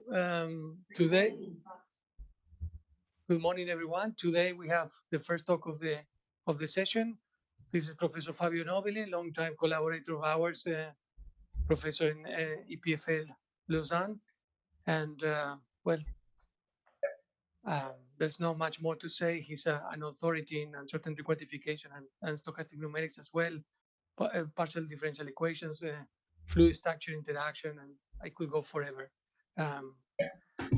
Today, good morning, everyone. Today we have the first talk of the session. This is Professor Fabio Nobile, longtime collaborator of ours, professor in EPFL Lausanne, and there's not much more to say. He's an authority in uncertainty quantification and stochastic numerics as well, partial differential equations, fluid structure interaction, and I could go forever.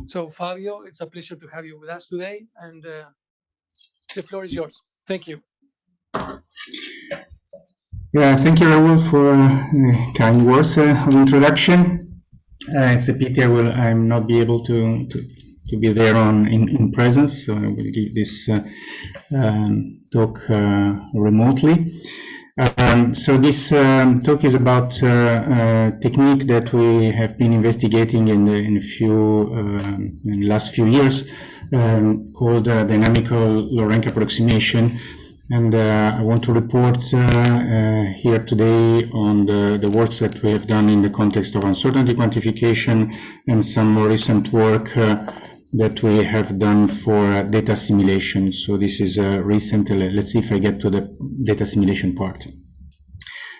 So Fabio, it's a pleasure to have you with us today, and the floor is yours. Thank you. Yeah, thank you, Raul, for kind words of introduction. It's a pity I'm not be able to be there in presence, so I will give this talk remotely. So this talk is about a technique that we have been investigating in the last few years, called Dynamical Low Rank Approximation. And I want to report here today on the works that we have done in the context of uncertainty quantification and some more recent work that we have done for data assimilation. So this is recent. Let's see if I get to the data assimilation part.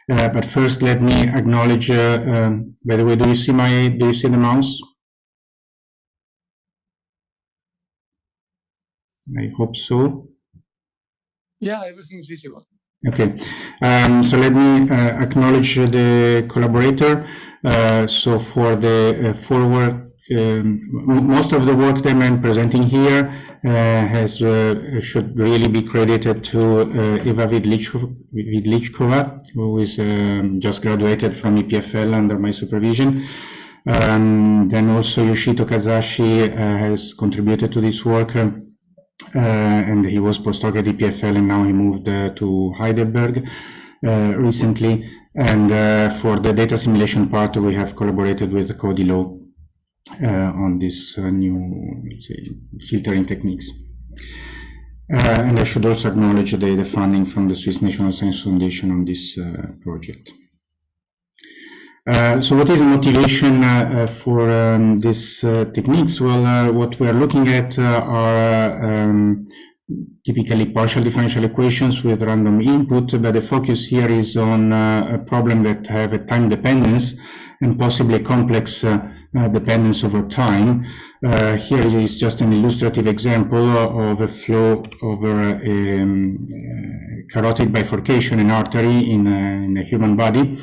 But first, let me acknowledge. By the way, do you see the mouse? I hope so. Yeah, everything is visible. Okay, so let me acknowledge the collaborator. So for the forward, most of the work that I'm presenting here should really be credited to Eva Vidlichkova, who is just graduated from EPFL under my supervision. Then also Yoshito Kazashi has contributed to this work. And he was postdoc at EPFL, and now he moved to Heidelberg recently. And for the data simulation part, we have collaborated with Codilo on this new, let's say, filtering techniques. And I should also acknowledge the funding from the Swiss National Science Foundation on this project. So what is the motivation for these techniques? Well, what we are looking at are typically partial differential equations with random input, but the focus here is on a problem that have a time dependence and possibly a complex dependence over time. Here is just an illustrative example of a flow over a carotid bifurcation in artery in a human body.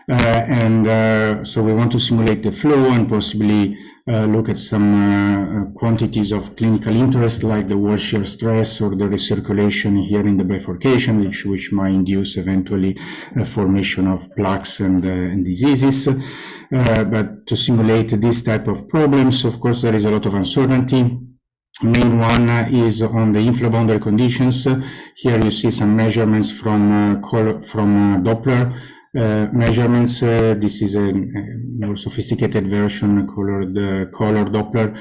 So we want to simulate the flow and possibly look at some quantities of clinical interest, like the wall shear stress or the recirculation here in the bifurcation, which might induce eventually a formation of plaques and diseases. But to simulate this type of problems, of course, there is a lot of uncertainty. Main one is on the inflow boundary conditions. Here you see some measurements from Doppler measurements. This is a more sophisticated version called color Doppler,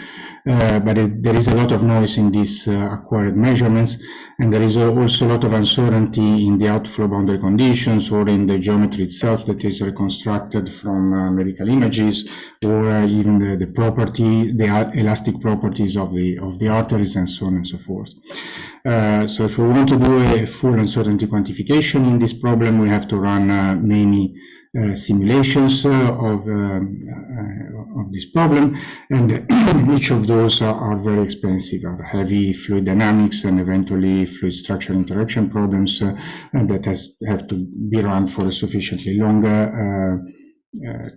but there is a lot of noise in these acquired measurements, and there is also a lot of uncertainty in the outflow boundary conditions or in the geometry itself that is reconstructed from medical images, or even the elastic properties of the arteries, and so on and so forth. So if we want to do a full uncertainty quantification in this problem, we have to run many simulations of this problem, and each of those are very expensive, are heavy fluid dynamics and eventually fluid structure interaction problems, and that have to be run for a sufficiently longer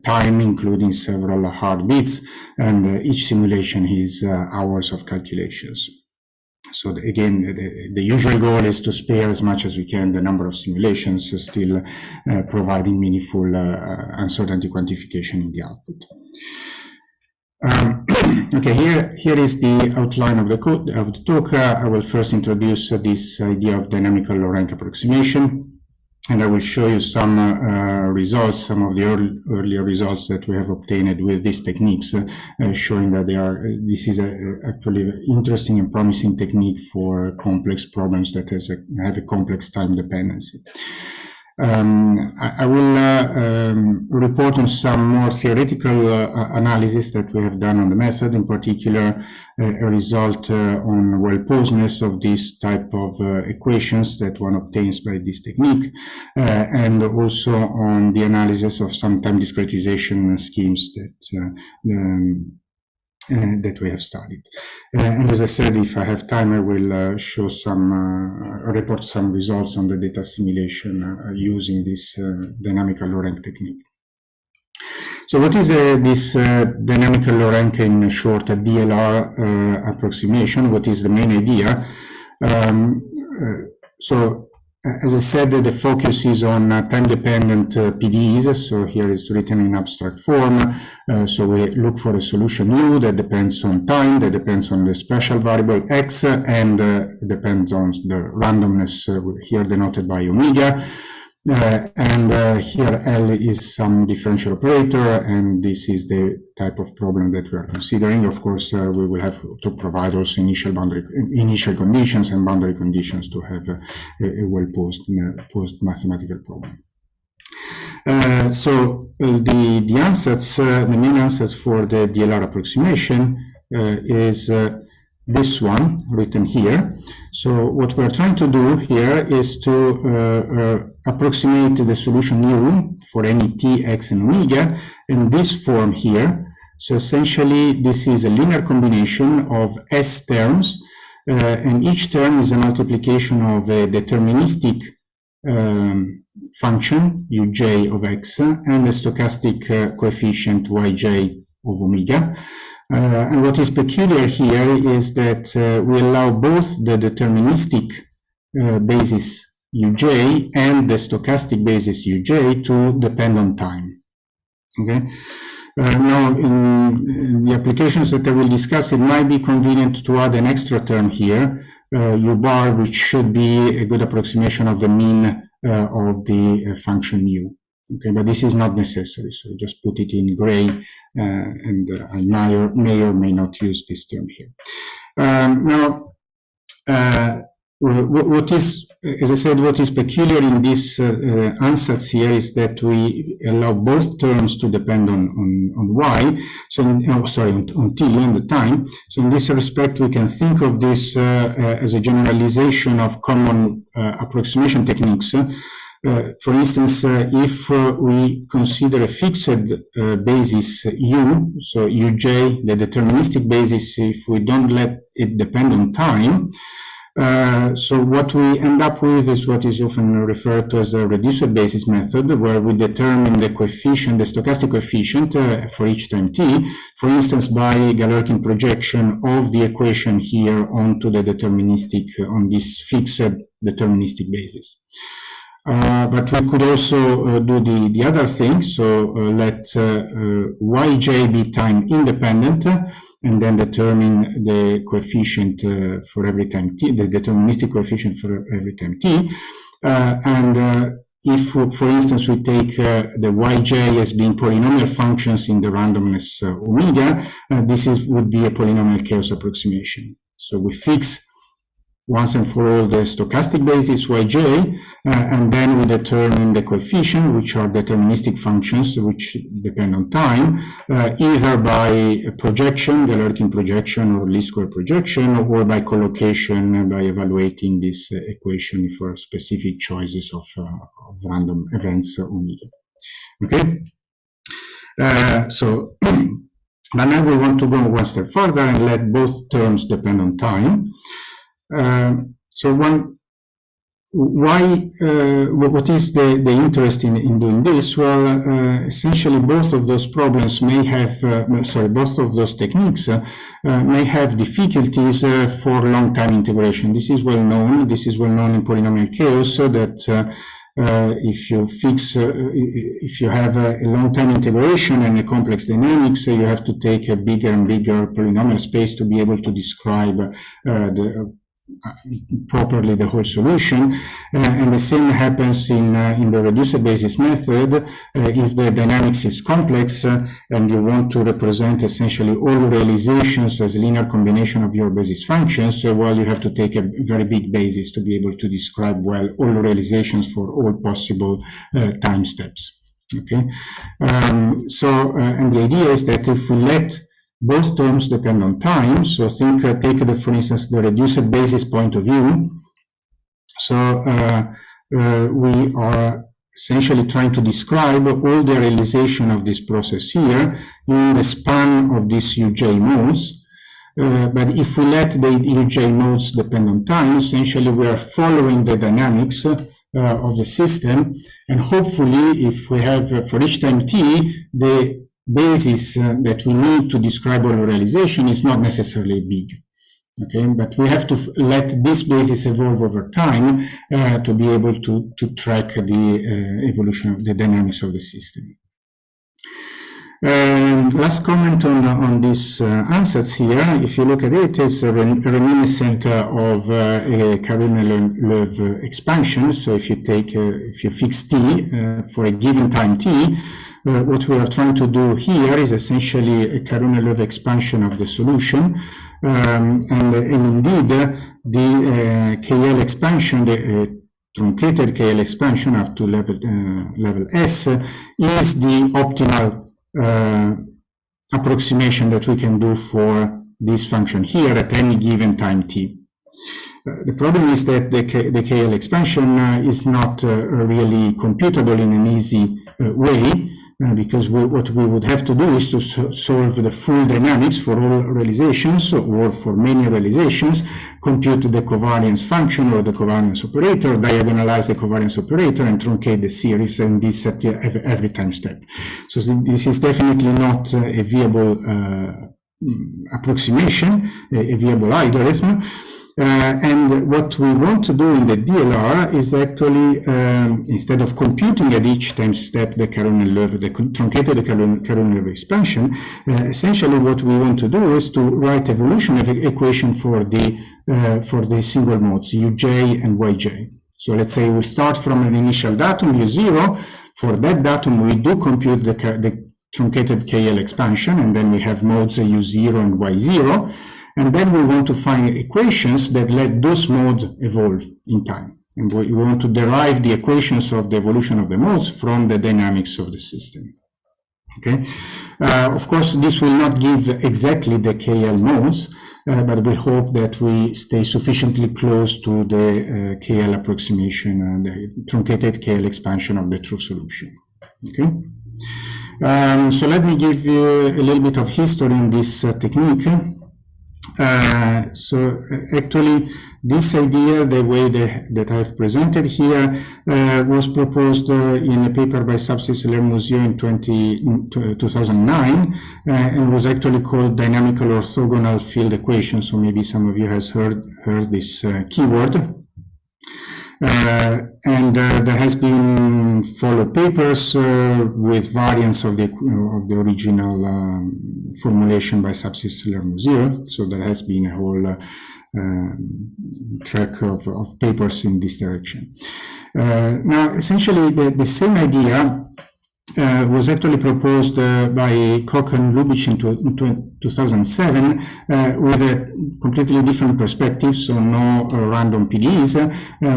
time, including several heartbeats, and each simulation is hours of calculations. So again, the usual goal is to spare as much as we can the number of simulations, still providing meaningful uncertainty quantification in the output. Okay, here is the outline of the talk. I will first introduce this idea of dynamical low rank approximation, and I will show you some results, some of the earlier results that we have obtained with these techniques, showing that this is actually an interesting and promising technique for complex problems that have a complex time dependency. I will report on some more theoretical analysis that we have done on the method, in particular a result on well-posedness of this type of equations that one obtains by this technique, and also on the analysis of some time discretization schemes that we have studied. And as I said, if I have time, I will show some, report some results on the data assimilation using this dynamical low rank technique. So what is this dynamical low rank, in short, a DLR approximation? What is the main idea? As I said, the focus is on time-dependent PDEs, so here it's written in abstract form. So we look for a solution U that depends on time, that depends on the special variable X, and depends on the randomness, here denoted by omega. Here L is some differential operator, and this is the type of problem that we are considering. Of course, we will have to provide also initial conditions and boundary conditions to have a well-posed mathematical problem. The ansatz, the main ansatz for the DLR approximation is this one written here. So what we're trying to do here is to approximate the solution U for any t, x, and omega in this form here. So essentially, this is a linear combination of S terms, and each term is a multiplication of a deterministic function, uj of x, and a stochastic coefficient yj of omega. And what is peculiar here is that we allow both the deterministic basis uj and the stochastic basis uj to depend on time. Okay. Now, in the applications that I will discuss, it might be convenient to add an extra term here, u bar, which should be a good approximation of the mean of the function u. Okay, but this is not necessary, so just put it in gray, and I may or may not use this term here. What is, as I said, what is peculiar in this ansatz here is that we allow both terms to depend on y, so on t, on the time. So in this respect, we can think of this as a generalization of common approximation techniques. For instance, if we consider a fixed basis u, so uj, the deterministic basis, if we don't let it depend on time, so what we end up with is what is often referred to as a reduced basis method, where we determine the coefficient, the stochastic coefficient for each time t, for instance, by Galerkin projection of the equation here onto the deterministic, on this fixed deterministic basis. But we could also do the other thing, so let yj be time independent, and then determine the coefficient for every time t, the deterministic coefficient for every time t. If, for instance, we take the yj as being polynomial functions in the randomness omega, this would be a polynomial chaos approximation. So we fix once and for all the stochastic basis yj, and then we determine the coefficient, which are deterministic functions which depend on time, either by a projection, Galerkin projection, or least square projection, or by collocation, by evaluating this equation for specific choices of random events omega. Okay. But now we want to go one step further and let both terms depend on time. What is the interest in doing this? Well, essentially both of those problems may have, both of those techniques may have difficulties for long-time integration. This is well known. This is well known in polynomial chaos, so that if you have a long-time integration and a complex dynamics, you have to take a bigger and bigger polynomial space to be able to describe properly the whole solution. And the same happens in the reduced basis method. If the dynamics is complex and you want to represent essentially all realizations as a linear combination of your basis functions, well, you have to take a very big basis to be able to describe well all realizations for all possible time steps. Okay, and the idea is that if we let both terms depend on time, so take for instance the reduced basis point of view. So we are essentially trying to describe all the realization of this process here in the span of these uj modes. But if we let the uj modes depend on time, essentially we are following the dynamics of the system, and hopefully if we have for each time t, the basis that we need to describe all realization is not necessarily big. Okay, but we have to let this basis evolve over time to be able to track the evolution of the dynamics of the system. Last comment on these ansatz here. If you look at it, it's reminiscent of a Carine-Loewe expansion. So if you fix t for a given time t, what we are trying to do here is essentially a Carine-Loewe expansion of the solution. And indeed, the KL expansion, the truncated KL expansion up to level S, is the optimal approximation that we can do for this function here at any given time t. The problem is that the KL expansion is not really computable in an easy way, because what we would have to do is to solve the full dynamics for all realizations or for many realizations, compute the covariance function or the covariance operator, diagonalize the covariance operator, and truncate the series, and this at every time step. So this is definitely not a viable approximation, a viable algorithm. And what we want to do in the DLR is actually, instead of computing at each time step the Carine-Loewe, the truncated Carine-Loewe expansion, essentially what we want to do is to write evolution of equation for the single modes, uj and yj. So let's say we start from an initial datum, u0. For that datum, we do compute the truncated KL expansion, and then we have modes u0 and y0. And then we want to find equations that let those modes evolve in time. And we want to derive the equations of the evolution of the modes from the dynamics of the system. Okay. Of course, this will not give exactly the KL modes, but we hope that we stay sufficiently close to the KL approximation and the truncated KL expansion of the true solution. Okay. So let me give you a little bit of history in this technique. So actually, this idea, the way that I've presented here, was proposed in a paper by Sabsi-Celer-Mouzieux in 2009, and was actually called Dynamical Orthogonal Field Equation. So maybe some of you has heard this keyword. And there has been follow papers with variants of the original formulation by Sabsi-Celer-Mouzieux. So there has been a whole track of papers in this direction. Now, essentially, the same idea was actually proposed by Koch and Lubitsch in 2007 with a completely different perspective, so no random PDEs.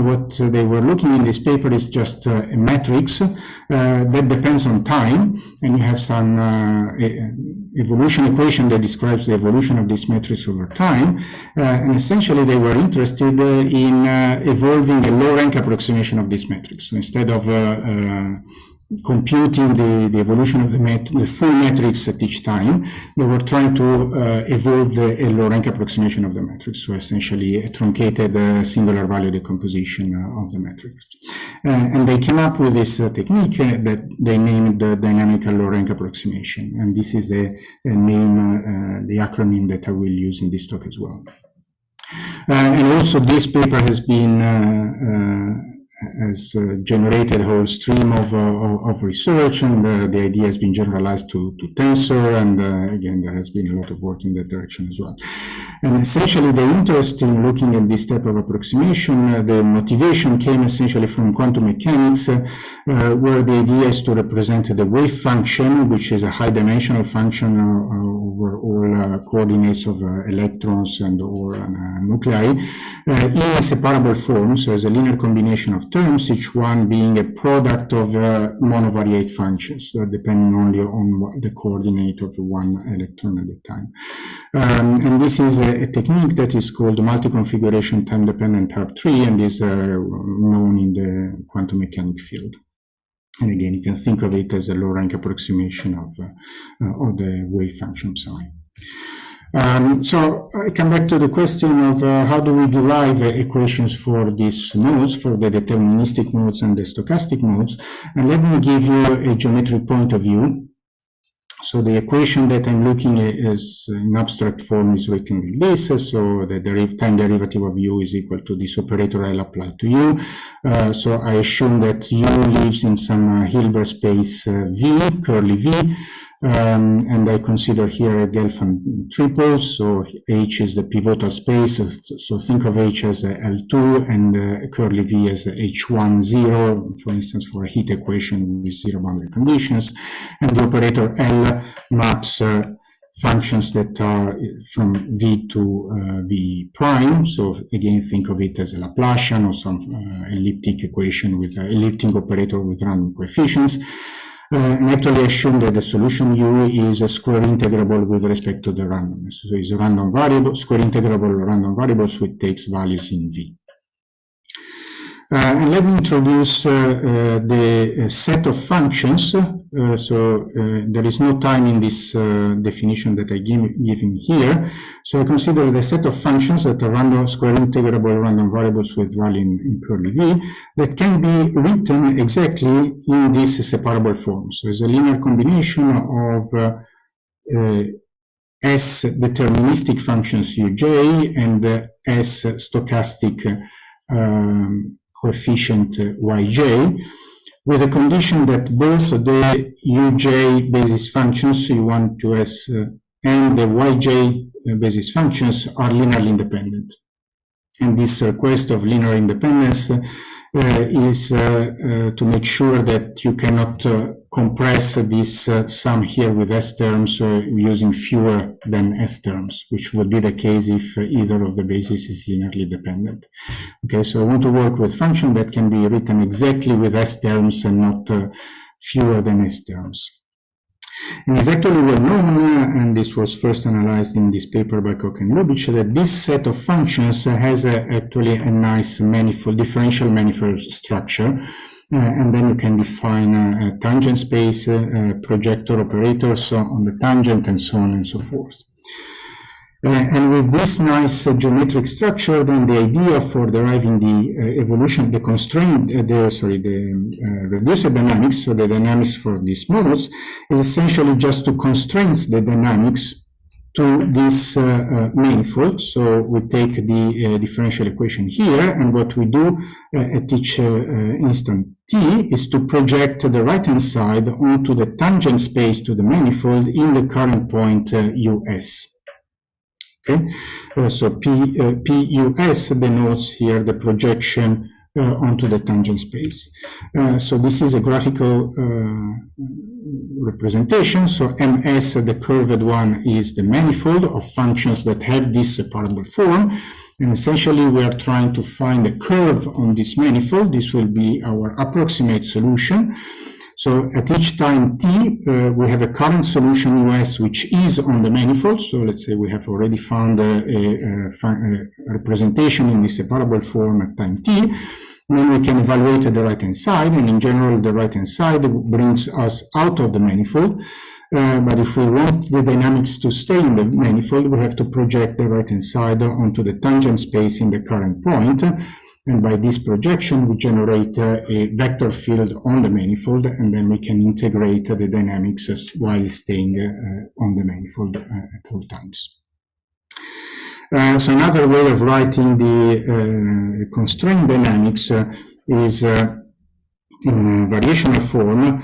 What they were looking in this paper is just a matrix that depends on time, and you have some evolution equation that describes the evolution of this matrix over time, and essentially they were interested in evolving a low rank approximation of this matrix. So instead of computing the evolution of the full matrix at each time, they were trying to evolve a low rank approximation of the matrix, so essentially a truncated singular value decomposition of the matrix. And they came up with this technique that they named the Dynamical Low Rank Approximation, and this is the name, the acronym that I will use in this talk as well. And also this paper has been has generated a whole stream of research, and the idea has been generalized to tensor, and again, there has been a lot of work in that direction as well. And essentially, the interest in looking at this type of approximation, the motivation came essentially from quantum mechanics, where the idea is to represent the wave function, which is a high-dimensional function over all coordinates of electrons and or nuclei, in a separable form, so as a linear combination of terms, each one being a product of monovariate functions, depending only on the coordinate of one electron at a time. And this is a technique that is called multi-configuration time-dependent TARP-3, and is known in the quantum mechanics field. And again, you can think of it as a low-rank approximation of the wave function psi. So I come back to the question of how do we derive equations for these modes, for the deterministic modes and the stochastic modes. And let me give you a geometric point of view. So the equation that I'm looking at is in abstract form is written like this. So the time derivative of u is equal to this operator L applied to u. So I assume that u lives in some Hilbert space V, curly V. And I consider here a Gelfand triple, so H is the pivotal space, so think of H as a L2 and curly V as a H1, 0, for instance, for a heat equation with zero boundary conditions, and the operator L maps functions that are from V to V prime, so again think of it as a Laplacian or some elliptic equation with an elliptic operator with random coefficients. And actually assume that the solution U is a square integrable with respect to the randomness. So it's a random variable, square integrable random variables which takes values in V. And let me introduce the set of functions. There is no time in this definition that I given here. So I consider the set of functions that are random square integrable random variables with value in curly V that can be written exactly in this separable form. So it's a linear combination of S deterministic functions Uj and S stochastic coefficient Yj, with a condition that both the Uj basis functions, U1 to and the Yj basis functions are linearly independent. And this request of linear independence is to make sure that you cannot compress this sum here with S terms using fewer than S terms, which would be the case if either of the bases is linearly dependent. Okay, so I want to work with function that can be written exactly with S terms and not fewer than S terms. And it's actually well known, and this was first analyzed in this paper by Koch and Lubitsch, that this set of functions has actually a nice manifold, differential manifold structure. And then you can define a tangent space, projector operators on the tangent, and so on and so forth. And with this nice geometric structure, then the idea for deriving the evolution, the constraint, the reducer dynamics, so the dynamics for these modes, is essentially just to constrain the dynamics to this manifold. So we take the differential equation here, and what we do at each instant t is to project the right-hand side onto the tangent space to the manifold in the current point us. Okay, so PUS denotes here the projection onto the tangent space. So this is a graphical representation. So MS, the curved one, is the manifold of functions that have this separable form. And essentially, we are trying to find a curve on this manifold. This will be our approximate solution. So at each time t, we have a current solution US which is on the manifold. So let's say we have already found a representation in this separable form at time t. Then we can evaluate the right-hand side, and in general, the right-hand side brings us out of the manifold. But if we want the dynamics to stay in the manifold, we have to project the right-hand side onto the tangent space in the current point. And by this projection, we generate a vector field on the manifold, and then we can integrate the dynamics while staying on the manifold at all times. So another way of writing the constraint dynamics is in variational form.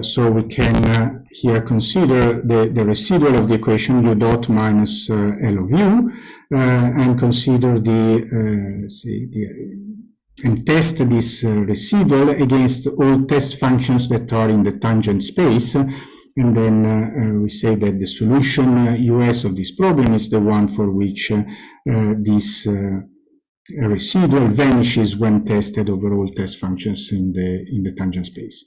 So we can here consider the residual of the equation u dot minus L of u, and consider and test this residual against all test functions that are in the tangent space. And then we say that the solution US of this problem is the one for which this residual vanishes when tested over all test functions in the tangent space.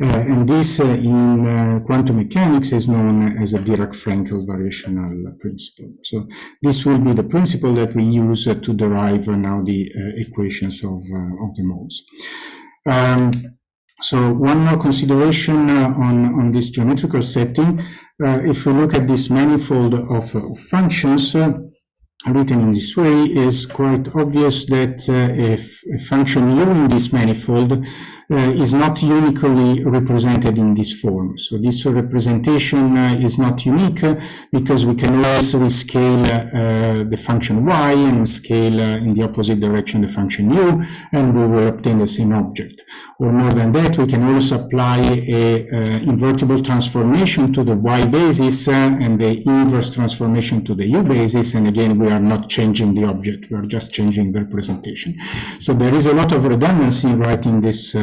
And this in quantum mechanics is known as a Dirac-Frenkel variational principle. So this will be the principle that we use to derive now the equations of the modes. So one more consideration on this geometrical setting. If we look at this manifold of functions, written in this way, is quite obvious that if a function u in this manifold is not uniquely represented in this form. So this representation is not unique because we can always rescale the function y and scale in the opposite direction the function u, and we will obtain the same object. Or more than that, we can also apply a invertible transformation to the y basis and the inverse transformation to the u basis, and again we are not changing the object, we are just changing the representation. So there is a lot of redundancy in writing this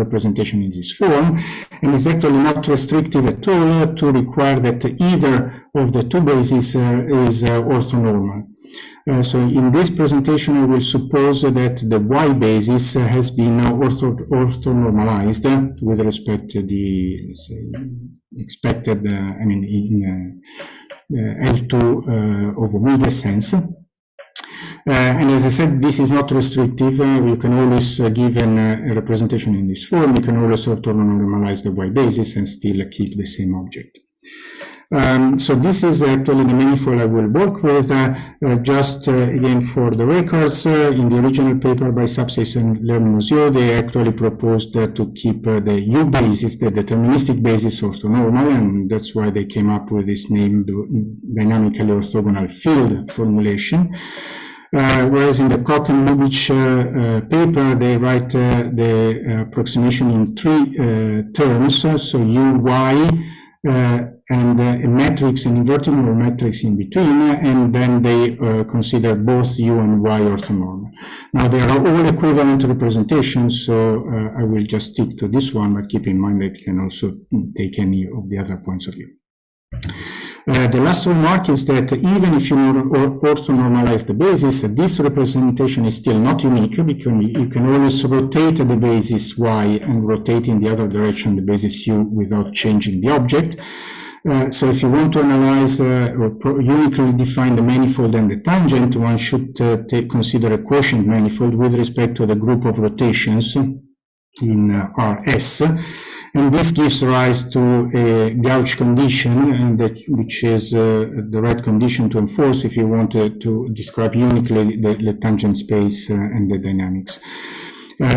representation in this form, and it's actually not restrictive at all to require that either of the two bases is orthonormal. So in this presentation, I will suppose that the y basis has been orthonormalized with respect to the, let's say, expected, in L2 of omega sense. And as I said, this is not restrictive. You can always, given a representation in this form, you can always orthonormalize the y basis and still keep the same object. So this is actually the manifold I will work with. Just again for the records, in the original paper by Sapsis and Lermoisier, they actually proposed to keep the U basis, the deterministic basis, orthonormal, and that's why they came up with this name, dynamically orthogonal field formulation. Whereas in the Koch and Lubitsch paper, they write the approximation in three terms, so U, Y, and a matrix, an invertible matrix in between, and then they consider both U and Y orthonormal. Now they are all equivalent representations, so I will just stick to this one, but keep in mind that you can also take any of the other points of view. The last remark is that even if you orthonormalize the basis, this representation is still not unique because you can always rotate the basis y and rotate in the other direction the basis u without changing the object. So if you want to analyze or uniquely define the manifold and the tangent, one should consider a quotient manifold with respect to the group of rotations in Rs. And this gives rise to a gauge condition, and which is the right condition to enforce if you want to describe uniquely the tangent space and the dynamics.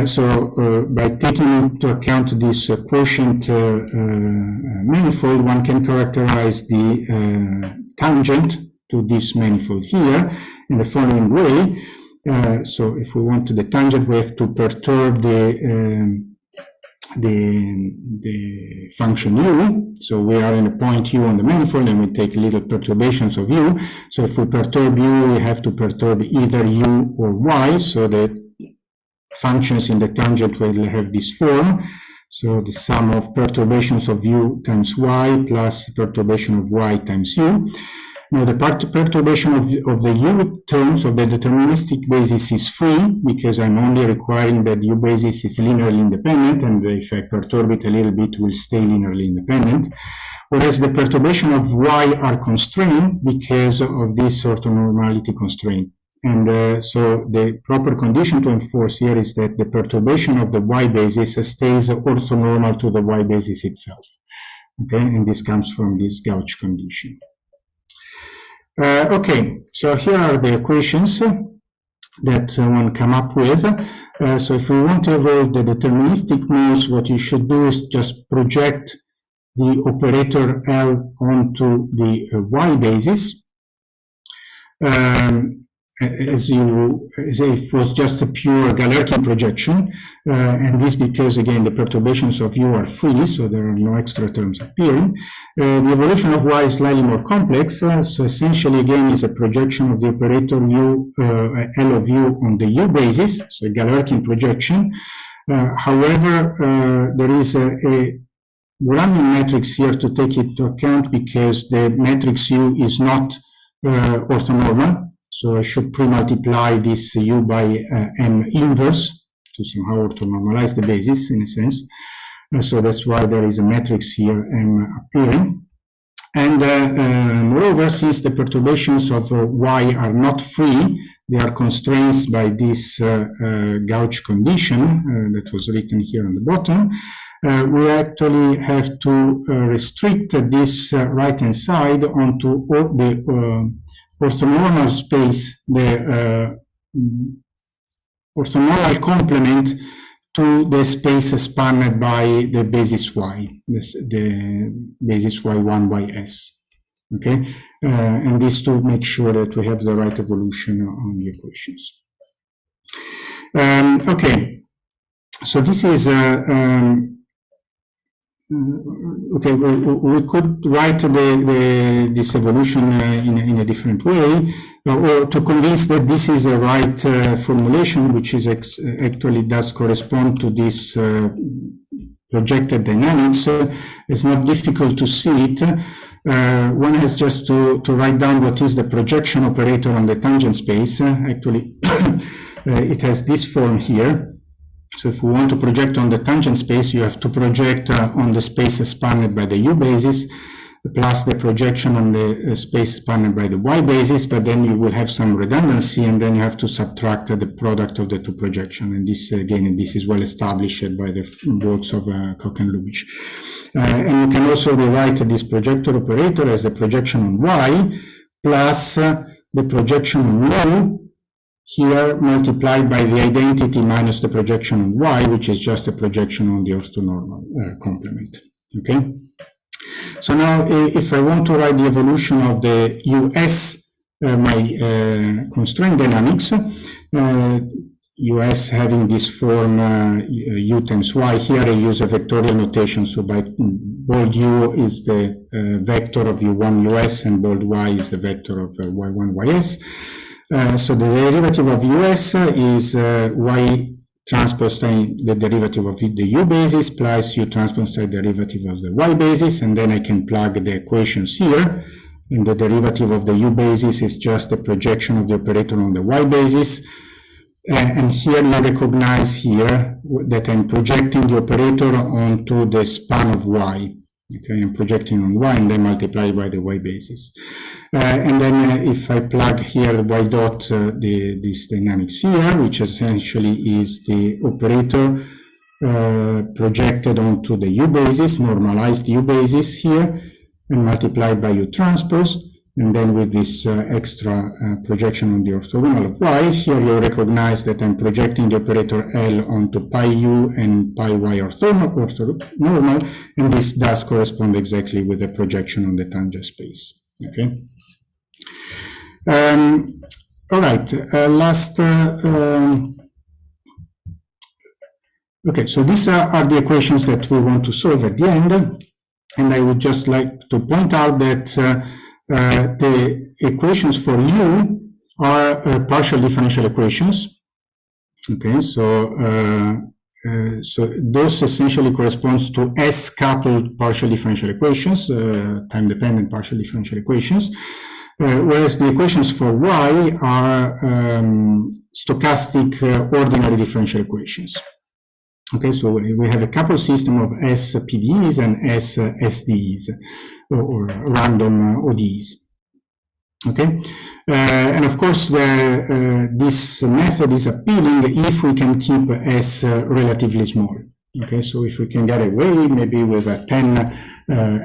So by taking into account this quotient manifold, one can characterize the tangent to this manifold here in the following way. So if we want the tangent, we have to perturb the function u. So we are in a point u on the manifold and we take little perturbations of u. So if we perturb u, we have to perturb either u or y, so that functions in the tangent will have this form. So the sum of perturbations of u times y plus perturbation of y times u. Now the perturbation of the u terms of the deterministic basis is free because I'm only requiring that u basis is linearly independent, and if I perturb it a little bit, will stay linearly independent. Whereas the perturbation of y are constrained because of this orthonormality constraint. And so the proper condition to enforce here is that the perturbation of the y basis stays orthonormal to the y basis itself. Okay, and this comes from this gauge condition. Okay, so here are the equations that one come up with. So if we want to evolve the deterministic modes, what you should do is just project the operator L onto the y basis. as if it was just a pure Galerkin projection, and this because, again, the perturbations of U are free, so there are no extra terms appearing. The evolution of Y is slightly more complex, so essentially, again, is a projection of the operator U, L of U on the U basis, so a Galerkin projection. However, there is a random matrix here to take into account because the matrix U is not orthonormal. So I should pre-multiply this U by M inverse to somehow orthonormalize the basis in a sense. So that's why there is a matrix here M appearing. And moreover, since the perturbations of Y are not free, they are constrained by this gauge condition that was written here on the bottom. We actually have to restrict this right-hand side onto the orthonormal space, the orthonormal complement to the space spanned by the basis Y, the basis Y1, Ys. Okay, and this to make sure that we have the right evolution on the equations. Okay, so this is okay, we could write this evolution in a different way, or to convince that this is the right formulation, which is actually does correspond to this projected dynamics. It's not difficult to see it. One has just to write down what is the projection operator on the tangent space. Actually, it has this form here. So if we want to project on the tangent space, you have to project on the space spanned by the U basis, plus the projection on the space spanned by the Y basis, but then you will have some redundancy, and then you have to subtract the product of the two projections. And this, again, this is well established by the works of Koch and Lubitsch. And you can also rewrite this projector operator as the projection on Y plus the projection on U, here multiplied by the identity minus the projection on Y, which is just a projection on the orthonormal complement. Okay. So now, if I want to write the evolution of the US, my constraint dynamics, US having this form U times Y, here I use a vectorial notation. So by bold U is the vector of U1 US, and bold Y is the vector of Y1 YS. So the derivative of US is Y transpose times the derivative of the U basis plus U transpose times the derivative of the Y basis, and then I can plug the equations here. And the derivative of the U basis is just the projection of the operator on the Y basis. And here you recognize here that I'm projecting the operator onto the span of Y. Okay, I'm projecting on Y and then multiply by the Y basis. And then if I plug here the Y dot, this dynamics here, which essentially is the operator projected onto the U basis, normalized U basis here, and multiplied by U transpose. And then with this extra projection on the orthogonal of Y, here you recognize that I'm projecting the operator L onto pi U and pi Y orthonormal, and this does correspond exactly with the projection on the tangent space. Okay. All right. Okay, so these are the equations that we want to solve at the end, and I would just like to point out that the equations for U are partial differential equations. Okay, so those essentially corresponds to S-coupled partial differential equations, time-dependent partial differential equations, whereas the equations for Y are stochastic ordinary differential equations. Okay, so we have a coupled system of S-PDEs and S-SDEs, or random ODEs. Okay, and of course this method is appealing if we can keep S relatively small. Okay, so if we can get away maybe with a 10,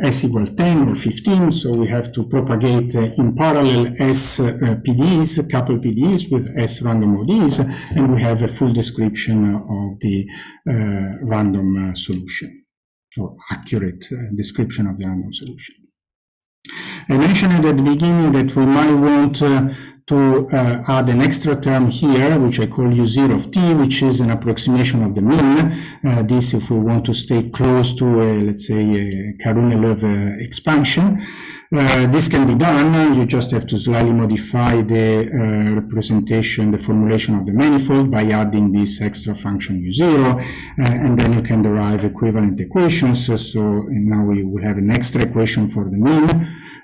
S equal 10 or 15, so we have to propagate in parallel S PDEs, coupled PDEs with S random ODEs, and we have a full description of the random solution, or accurate description of the random solution. I mentioned at the beginning that we might want to add an extra term here, which I call U0 of t, which is an approximation of the mean. This if we want to stay close to, let's say, a Karunelov expansion. This can be done. You just have to slightly modify the representation, the formulation of the manifold by adding this extra function U0, and then you can derive equivalent equations. So now we will have an extra equation for the mean,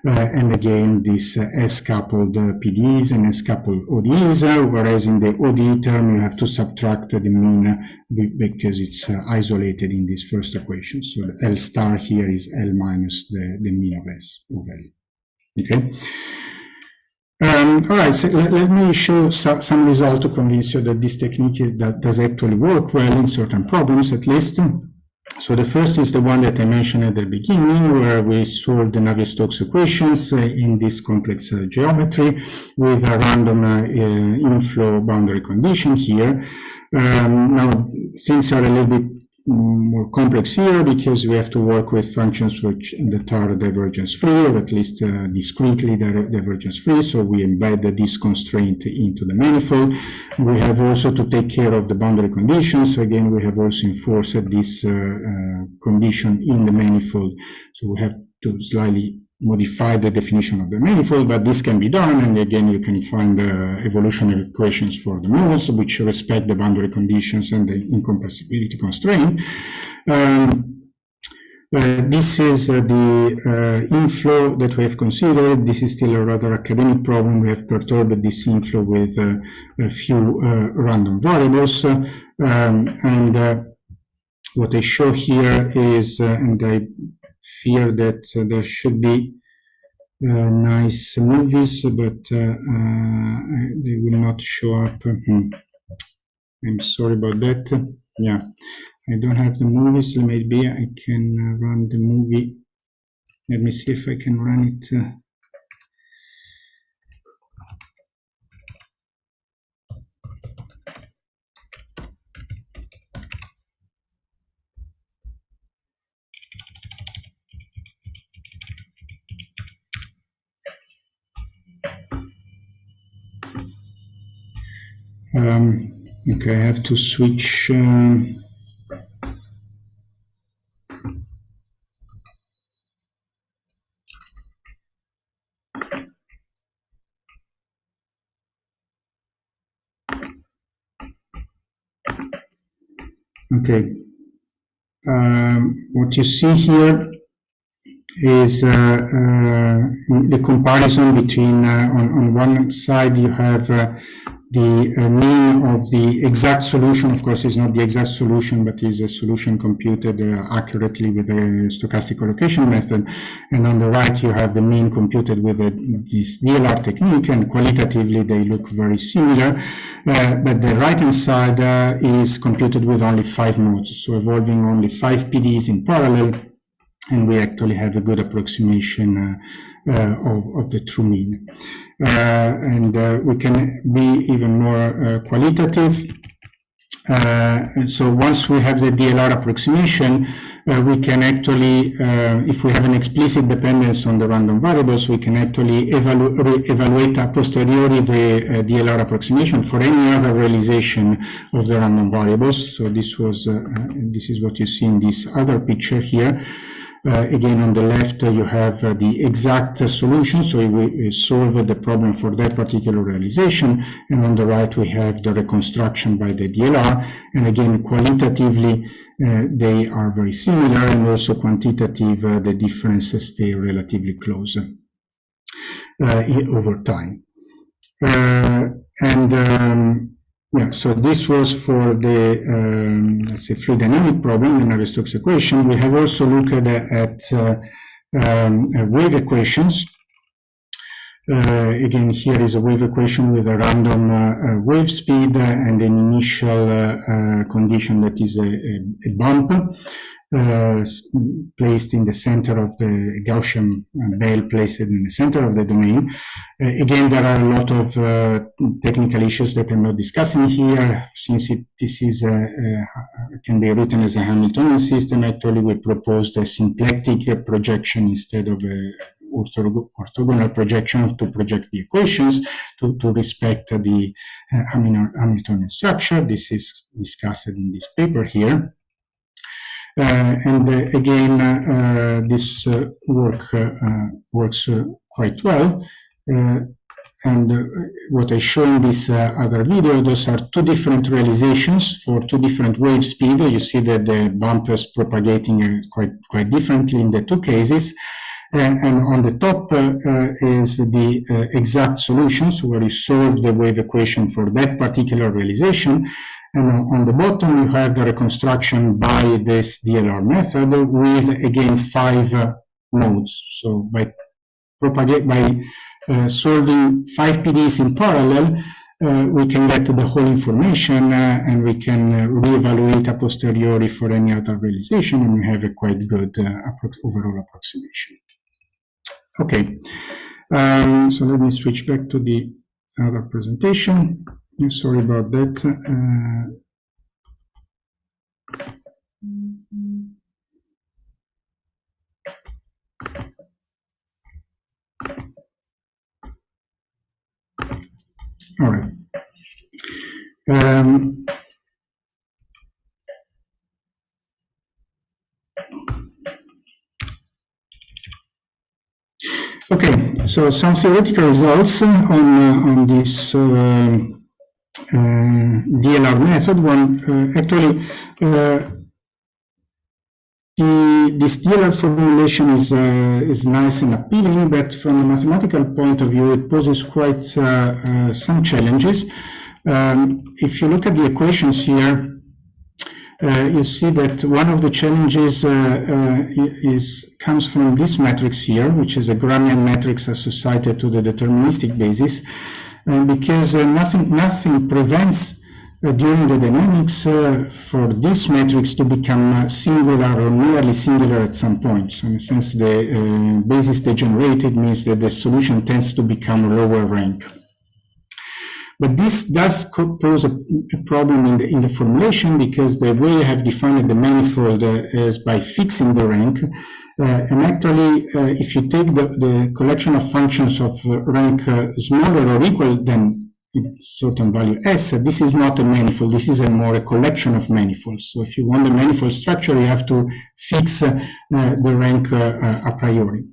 and again this S-coupled PDEs and S-coupled ODEs, whereas in the ODE term you have to subtract the mean because it's isolated in this first equation. So the L star here is L minus the mean of S of L. Okay. All right, so let me show some result to convince you that this technique does actually work well in certain problems, at least. So the first is the one that I mentioned at the beginning, where we solve the Navier-Stokes equations in this complex geometry with a random inflow boundary condition here. Now, things are a little bit more complex here because we have to work with functions that are divergence free, or at least discretely divergence free. So we embed this constraint into the manifold. We have also to take care of the boundary conditions. So again, we have also enforced this condition in the manifold. So we have to slightly modify the definition of the manifold, but this can be done. And again, you can find evolutionary equations for the modes which respect the boundary conditions and the incompressibility constraint. This is the inflow that we have considered. This is still a rather academic problem. We have perturbed this inflow with a few random variables. What I show here is, and I fear that there should be nice movies, but they will not show up. I'm sorry about that. Yeah, I don't have the movies. Maybe I can run the movie. Let me see if I can run it. Okay, I have to switch. Okay, what you see here is the comparison between, on one side you have the mean of the exact solution. Of course, it's not the exact solution, but is a solution computed accurately with the stochastic collocation method. And on the right, you have the mean computed with this DLR technique, and qualitatively they look very similar. But the right-hand side is computed with only 5 modes, so evolving only 5 PDs in parallel, and we actually have a good approximation of the true mean. And we can be even more qualitative. And so once we have the DLR approximation, we can actually, if we have an explicit dependence on the random variables, we can actually evaluate a posteriori the DLR approximation for any other realization of the random variables. So this is what you see in this other picture here. Again, on the left, you have the exact solution, so we solve the problem for that particular realization, and on the right, we have the reconstruction by the DLR, and again, qualitatively, they are very similar, and also quantitative, the differences stay relatively close over time. Yeah, so this was for the, let's say, fluid dynamic problem, the Navier-Stokes equation. We have also looked at wave equations. Again, here is a wave equation with a random wave speed and an initial condition that is a bump placed in the center of the Gaussian bell placed in the center of the domain. Again, there are a lot of technical issues that I'm not discussing here. Since this is can be written as a Hamiltonian system, actually we proposed a symplectic projection instead of a orthogonal projection to project the equations to respect the Hamiltonian structure. This is discussed in this paper here. Again, this work works quite well. And what I show in this other video, those are two different realizations for two different wave speed. You see that the bump is propagating quite differently in the two cases. And on the top is the exact solutions where you solve the wave equation for that particular realization. And on the bottom, you have the reconstruction by this DLR method with, again, 5 nodes. So by solving 5 PDEs in parallel, we can get the whole information and we can reevaluate a posteriori for any other realization, and we have a quite good overall approximation. Okay, so let me switch back to the other presentation. Sorry about that. All right. Okay, so some theoretical results on this DLR method. Actually, this DLR formulation is nice and appealing, but from a mathematical point of view, it poses quite some challenges. If you look at the equations here, you see that one of the challenges comes from this matrix here, which is a Gramian matrix associated to the deterministic basis, because nothing prevents during the dynamics for this matrix to become singular or nearly singular at some point. So in a sense, the basis degenerated means that the solution tends to become lower rank. But this does pose a problem in the formulation, because the way I have defined the manifold is by fixing the rank. And actually, if you take the collection of functions of rank smaller or equal than certain value S, this is not a manifold, this is more a collection of manifolds. So if you want a manifold structure, you have to fix the rank a priori.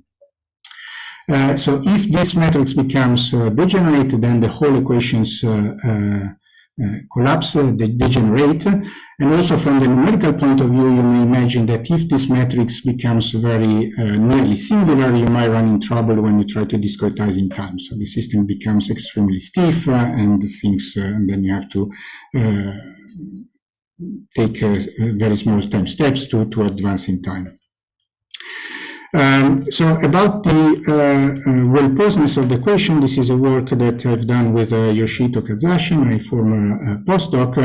So if this matrix becomes degenerate, then the whole equations collapse, they degenerate. And also from the numerical point of view, you may imagine that if this matrix becomes very nearly singular, you might run in trouble when you try to discretize in time. So the system becomes extremely stiff and and then you have to take very small time steps to advance in time. So about the well-posedness of the equation, this is a work that I've done with Yoshito Kazashi, my former postdoc,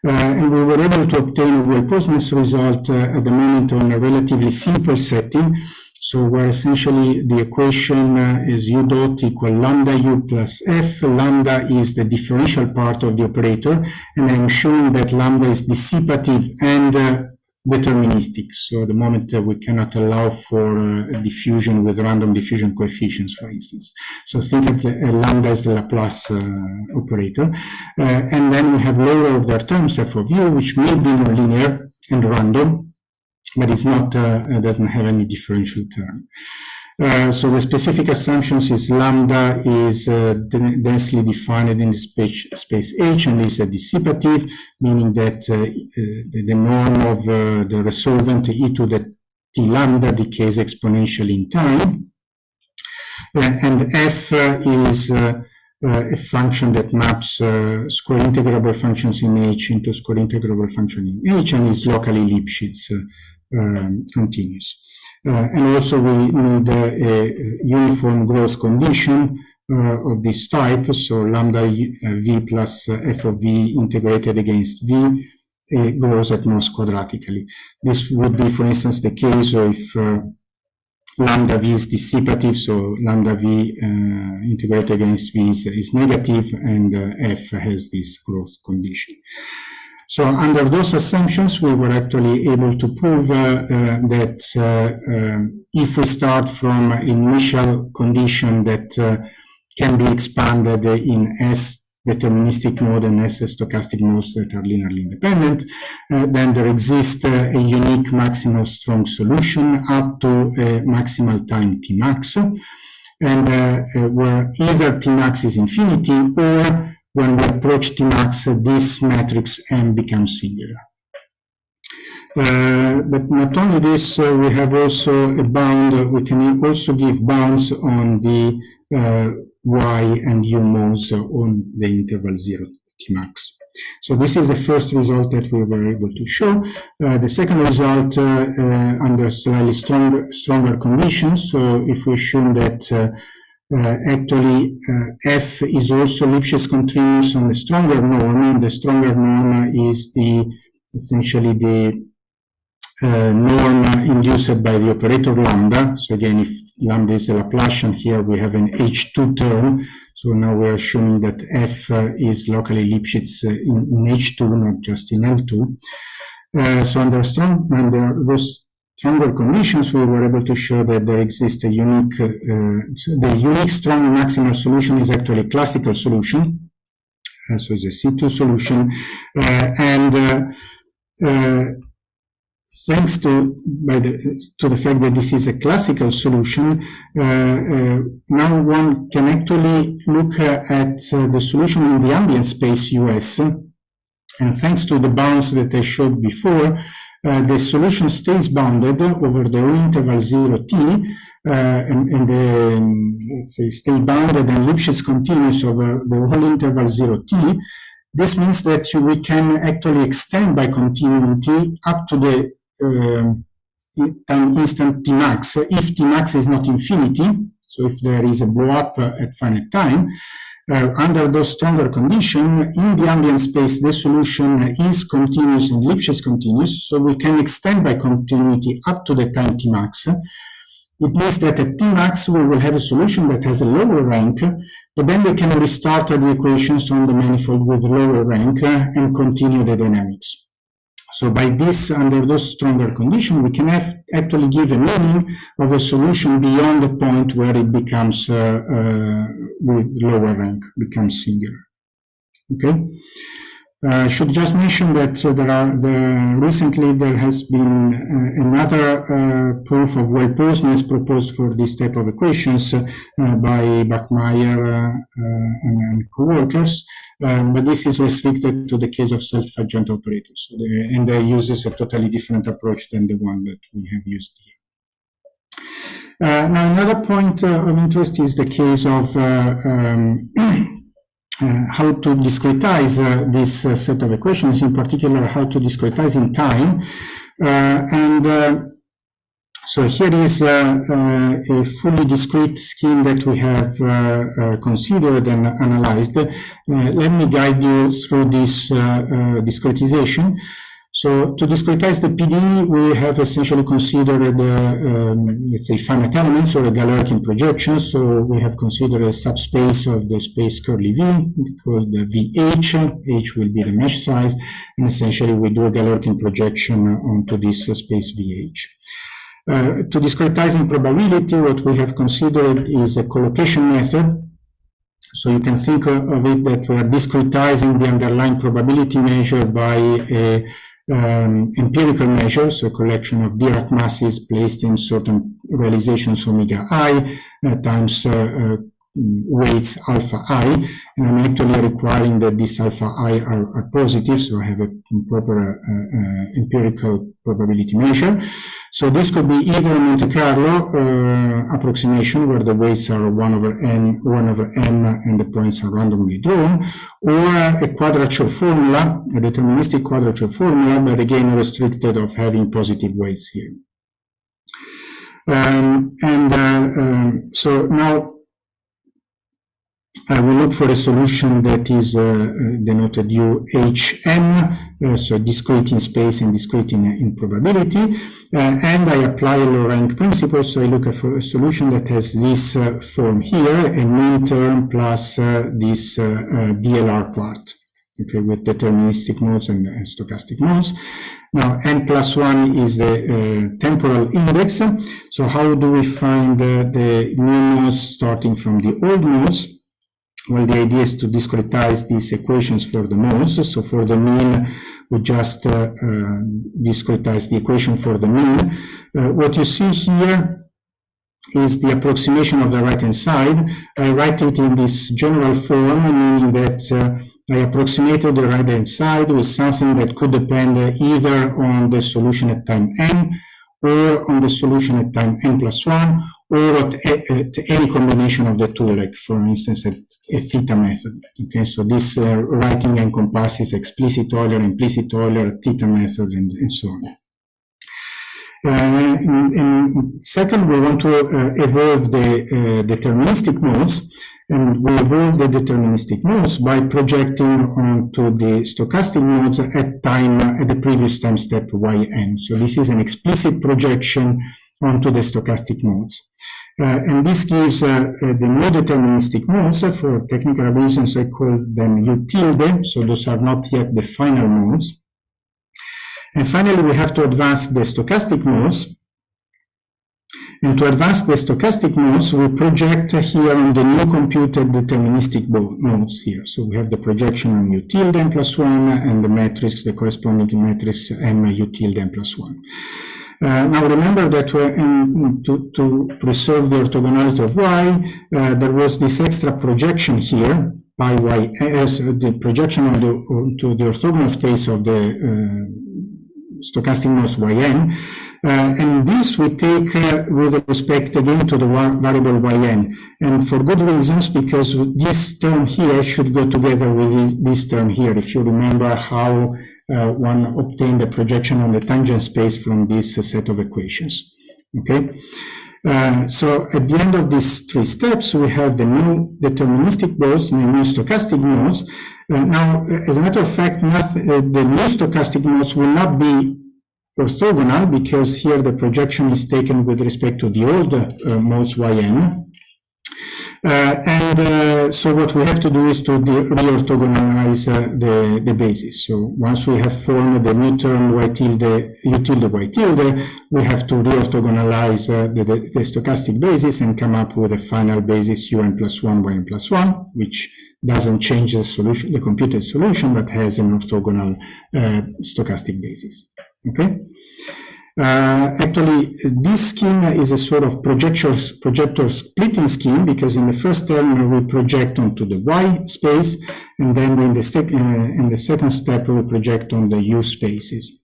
and we were able to obtain a well-posedness result at the moment on a relatively simple setting. So where essentially the equation is u dot equal lambda u plus f. Lambda is the differential part of the operator, and I'm showing that lambda is dissipative and deterministic. So at the moment we cannot allow for diffusion with random diffusion coefficients, for instance. So think of lambda as the Laplace operator. And then we have lower order terms f of u, which may be nonlinear and random, but it's not, doesn't have any differential term. So the specific assumptions is lambda is densely defined in the space H and is dissipative, meaning that the norm of the resolvent e to the t lambda decays exponentially in time. And f is a function that maps square integrable functions in H into square integrable function in H and is locally Lipschitz continuous. And also we need a uniform growth condition of this type, so lambda v plus f of v integrated against v grows at most quadratically. This would be, for instance, the case if lambda v is dissipative, so lambda v integrated against v is negative, and f has this growth condition. So under those assumptions, we were actually able to prove that if we start from an initial condition that can be expanded in S deterministic mode and S stochastic modes that are linearly independent, then there exists a unique maximal strong solution up to a maximal time Tmax, and where either Tmax is infinity or when we approach Tmax, this matrix M becomes singular. But not only this, we have also a bound, we can also give bounds on the Y and U modes on the interval 0 Tmax. So this is the first result that we were able to show. The second result under slightly stronger conditions. So if we assume that actually F is also Lipschitz continuous on the stronger norm. The stronger norm is essentially the norm induced by the operator lambda. So again, if lambda is a Laplacian, here we have an H2 term. So now we're assuming that F is locally Lipschitz in H2, not just in L2. So under those stronger conditions, we were able to show that there exists a unique, the unique strong maximal solution is actually a classical solution. So it's a C2 solution. Thanks to the fact that this is a classical solution, now one can actually look at the solution in the ambient space US. And thanks to the bounds that I showed before, the solution stays bounded over the whole interval 0t, and let's say stay bounded and Lipschitz continuous over the whole interval 0t. This means that we can actually extend by continuity up to the time instant Tmax, if Tmax is not infinity, so if there is a blow up at finite time. Under those stronger conditions, in the ambient space, the solution is continuous and Lipschitz continuous, so we can extend by continuity up to the time Tmax. It means that at Tmax, we will have a solution that has a lower rank, but then we can restart the equations on the manifold with lower rank and continue the dynamics. So by this, under those stronger conditions, we can actually give a meaning of a solution beyond the point where it becomes with lower rank, becomes singular. Okay. I should just mention that recently there has been another proof of well-posedness proposed for this type of equations by Bachmeier and co-workers, but this is restricted to the case of self-adjoint operators, and they uses a totally different approach than the one that we have used here. Now, another point of interest is the case of how to discretize this set of equations, in particular how to discretize in time. So here is a fully discrete scheme that we have considered and analyzed. Let me guide you through this discretization. So to discretize the PD, we have essentially considered, let's say, finite elements or a Galerkin projection. So we have considered a subspace of the space curly V called the VH. H will be the mesh size, and essentially we do a Galerkin projection onto this space VH. To discretize in probability, what we have considered is a collocation method. So you can think of it that we are discretizing the underlying probability measure by a empirical measures, a collection of Dirac masses placed in certain realizations omega I times weights alpha I, and I'm actually requiring that these alpha I are positive, so I have a proper empirical probability measure. So this could be either a Monte Carlo approximation, where the weights are 1 over m, and the points are randomly drawn, or a quadrature formula, a deterministic quadrature formula, but again restricted of having positive weights here. So now I will look for a solution that is denoted UHM, so discrete in space and discrete in probability, and I apply a low rank principle, so I look for a solution that has this form here, a main term plus this DLR part. okay, with deterministic modes and stochastic modes. Now, n plus 1 is the temporal index. So how do we find the new nodes starting from the old nodes? Well, the idea is to discretize these equations for the modes. So for the mean, we just discretize the equation for the mean. What you see here is the approximation of the right-hand side. I write it in this general form, meaning that I approximated the right-hand side with something that could depend either on the solution at time n, or on the solution at time n plus 1, or at any combination of the two, like for instance at a theta method. Okay, so this writing encompasses explicit Euler, implicit Euler, theta method, and so on. And second, we want to evolve the deterministic modes, and we evolve the deterministic modes by projecting onto the stochastic modes at the previous time step yn. So this is an explicit projection onto the stochastic modes. And this gives the new deterministic modes. For technical reasons, I call them U tilde, so those are not yet the final modes. And finally, we have to advance the stochastic modes. And to advance the stochastic modes, we project here on the new computed deterministic modes here. So we have the projection on U tilde n plus 1 and the matrix, the corresponding matrix M U tilde n plus 1. Now remember that to preserve the orthogonality of Y, there was this extra projection here by Y as the projection onto the orthogonal space of the stochastic modes yn, and this we take with respect again to the variable yn, and for good reasons, because this term here should go together with this term here, if you remember how one obtained the projection on the tangent space from this set of equations. Okay, so at the end of these three steps, we have the new deterministic modes and the new stochastic modes. Now, as a matter of fact, the new stochastic modes will not be orthogonal, because here the projection is taken with respect to the old modes yn. So what we have to do is to reorthogonalize the basis. So once we have formed the new term y tilde, u tilde, y tilde, we have to reorthogonalize the stochastic basis and come up with a final basis un plus 1, yn plus 1, which doesn't change the solution, the computed solution, but has an orthogonal stochastic basis. Okay. Actually, this scheme is a sort of projector splitting scheme, because in the first term we project onto the Y space, and then in the second step we project on the U spaces.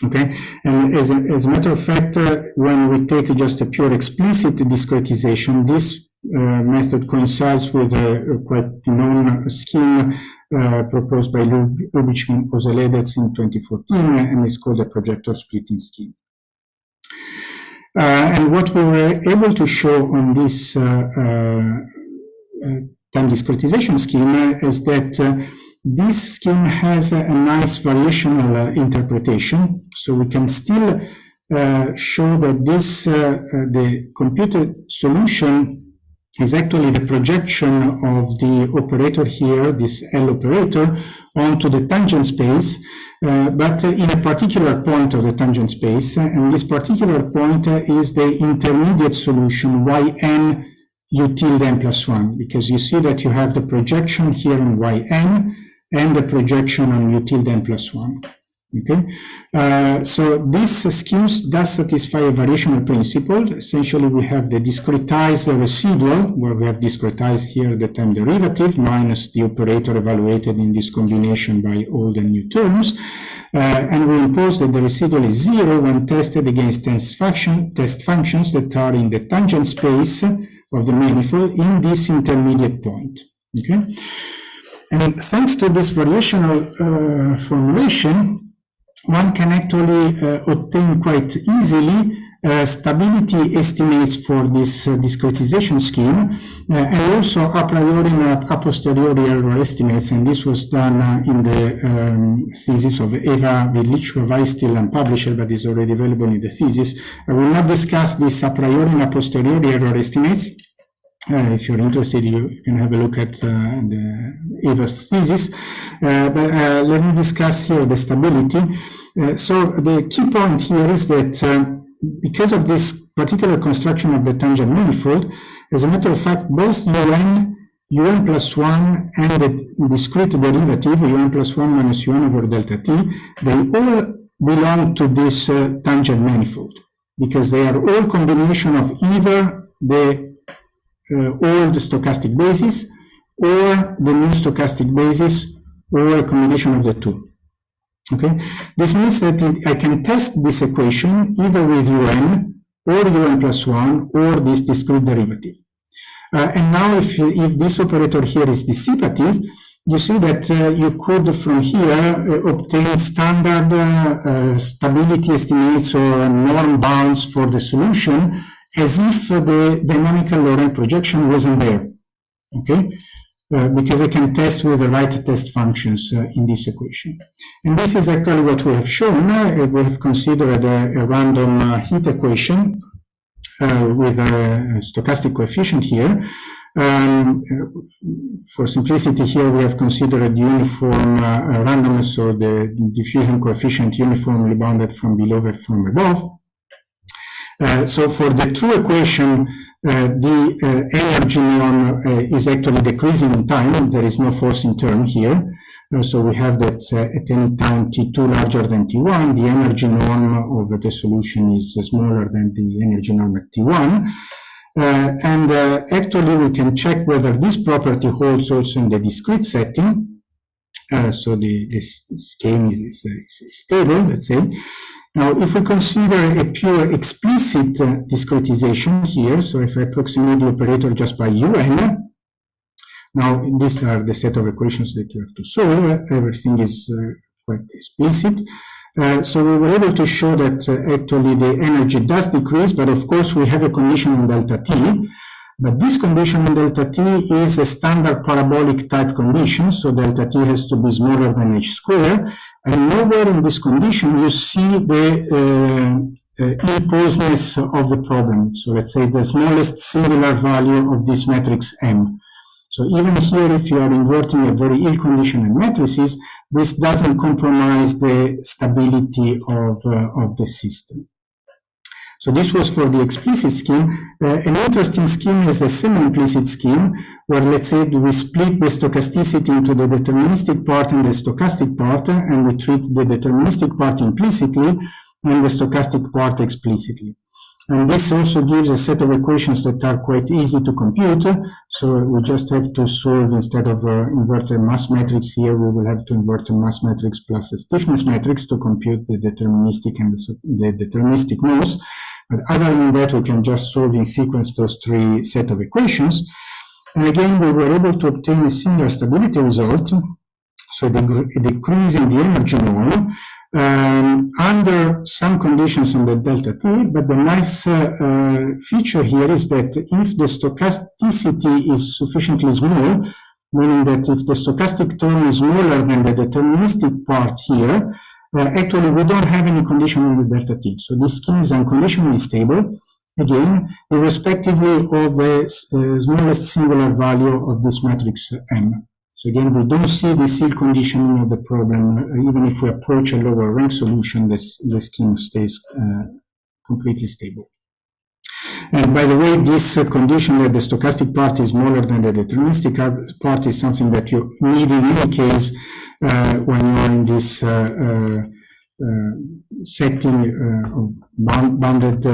Okay, and as a matter of fact, when we take just a pure explicit discretization, this method coincides with a quite known scheme proposed by Lubitsch and Ozeledets in 2014, and it's called the projector splitting scheme. And what we were able to show on this time discretization scheme is that this scheme has a nice variational interpretation. So we can still show that this the computed solution is actually the projection of the operator here, this L operator, onto the tangent space, but in a particular point of the tangent space, and this particular point is the intermediate solution yn u tilde n plus 1, because you see that you have the projection here on yn and the projection on u tilde n plus 1. Okay, so this scheme does satisfy a variational principle. Essentially, we have the discretized residual, where we have discretized here the time derivative minus the operator evaluated in this combination by old and new terms, and we impose that the residual is 0 when tested against test functions that are in the tangent space of the manifold in this intermediate point. Okay, and thanks to this variational formulation, one can actually obtain quite easily stability estimates for this discretization scheme, and also a priori and a posteriori error estimates, and this was done in the thesis of Eva Vidlichkova, is still unpublished but is already available in the thesis. I will not discuss this a priori and a posteriori error estimates, If you're interested, you can have a look at Eva's thesis. But let me discuss here the stability. So the key point here is that because of this particular construction of the tangent manifold, as a matter of fact, both un plus 1 and the discrete derivative, un plus 1 minus un over delta t, they all belong to this tangent manifold, because they are all combination of either the old stochastic basis or the new stochastic basis, or a combination of the two. Okay, this means that I can test this equation either with un or un plus 1 or this discrete derivative. And now if this operator here is dissipative, you see that you could from here obtain standard stability estimates or norm bounds for the solution as if the dynamical low rank projection wasn't there. Okay, because I can test with the right test functions in this equation. And this is actually what we have shown. We have considered a random heat equation with a stochastic coefficient here. For simplicity here, we have considered uniform randomness, so the diffusion coefficient uniformly bounded from below and from above. So for the true equation, the energy norm is actually decreasing in time. There is no forcing term here. So we have that at any time T2 larger than T1, the energy norm of the solution is smaller than the energy norm at T1. And actually we can check whether this property holds also in the discrete setting. So this scheme is stable, let's say. Now, if we consider a pure explicit discretization here, so if I approximate the operator just by un, now these are the set of equations that you have to solve. Everything is quite explicit. So we were able to show that actually the energy does decrease, but of course we have a condition on delta t. But this condition in delta t is a standard parabolic type condition, so delta t has to be smaller than h squared, and nowhere in this condition you see the ill-posedness of the problem. So let's say the smallest singular value of this matrix M. So even here, if you are inverting a very ill-conditioned matrices, this doesn't compromise the stability of the system. So this was for the explicit scheme. An interesting scheme is a semi-implicit scheme, where let's say we split the stochasticity into the deterministic part and the stochastic part, and we treat the deterministic part implicitly and the stochastic part explicitly. And this also gives a set of equations that are quite easy to compute. So we just have to solve, instead of invert a mass matrix here, we will have to invert a mass matrix plus a stiffness matrix to compute the deterministic and the deterministic modes. But other than that, we can just solve in sequence those three set of equations. And again, we were able to obtain a similar stability result. So the decrease in the energy norm under some conditions on the delta t, but the nice feature here is that if the stochasticity is sufficiently small, meaning that if the stochastic term is smaller than the deterministic part here, actually we don't have any condition on the delta t. So this scheme is unconditionally stable, again, irrespectively of the smallest singular value of this matrix M. So again, we don't see the seal conditioning of the problem. Even if we approach a lower rank solution, the scheme stays completely stable. And by the way, this condition that the stochastic part is smaller than the deterministic part is something that you need in any case when you are in this setting of bounded,